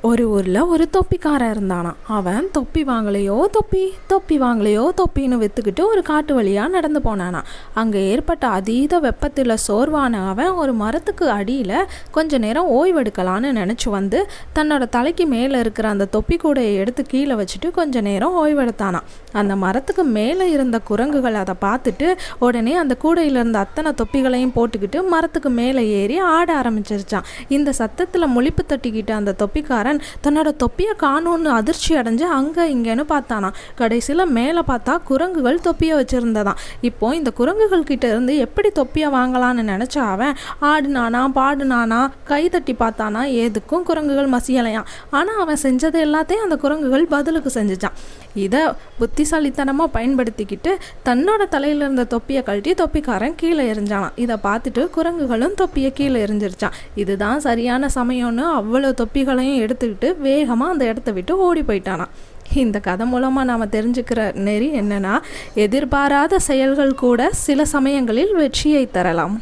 ஒரு ஊரில் ஒரு தொப்பிக்காரன் இருந்தானான். அவன் தொப்பி வாங்கலையோ தொப்பி வாங்கலையோ தொப்பின்னு விற்றுக்கிட்டு ஒரு காட்டு வழியாக நடந்து போனானான். அங்கே ஏற்பட்ட அதீத வெப்பத்தில் சோர்வான அவன் ஒரு மரத்துக்கு அடியில் கொஞ்ச நேரம் ஓய்வெடுக்கலான்னு நினச்சி வந்து தன்னோட தலைக்கு மேலே இருக்கிற அந்த தொப்பி கூடையை எடுத்து கீழே வச்சுட்டு கொஞ்ச நேரம் ஓய்வெடுத்தானான். அந்த மரத்துக்கு மேலே இருந்த குரங்குகள் அதை பார்த்துட்டு உடனே அந்த கூடையில் இருந்த அத்தனை தொப்பிகளையும் போட்டுக்கிட்டு மரத்துக்கு மேலே ஏறி ஆட ஆரம்பிச்சிருச்சான். இந்த சத்தத்தில் முழிப்பு தட்டிக்கிட்டு அந்த தொப்பிக்காரன் தன்னோட தொப்பியை காணோன்னு அதிர்ச்சி அடைஞ்சு அங்கே இங்கேன்னு பார்த்தானா. கடைசியில் மேலே பார்த்தா குரங்குகள் தொப்பியை வச்சுருந்ததான். இப்போ இந்த குரங்குகள் கிட்ட இருந்து எப்படி தொப்பியை வாங்கலான்னு நினச்ச அவன் ஆடுனானா பாடுனானா கை தட்டி பார்த்தானா, எதுக்கும் குரங்குகள் மசியலையான். ஆனால் அவன் செஞ்சது எல்லாத்தையும் அந்த குரங்குகள் பதிலுக்கு செஞ்சுச்சான். இதை புத்திசாலித்தனமாக பயன்படுத்திக்கிட்டு தன்னோட தலையில் இருந்த தொப்பியை கழட்டி தொப்பிக்காரன் கீழே எறிஞ்சானான். இதை பார்த்துட்டு குரங்குகளும் தொப்பியை கீழே எறிஞ்சிருச்சான். இதுதான் சரியான சமயம்னு அவ்வளோ தொப்பிகளையும் எடுத்துக்கிட்டு வேகமாக அந்த இடத்த விட்டு ஓடி போயிட்டானா. இந்த கதை மூலமாக நாம் தெரிஞ்சுக்கிற நெறி என்னன்னா, எதிர்பாராத செயல்கள் கூட சில சமயங்களில் வெற்றியை தரலாம்.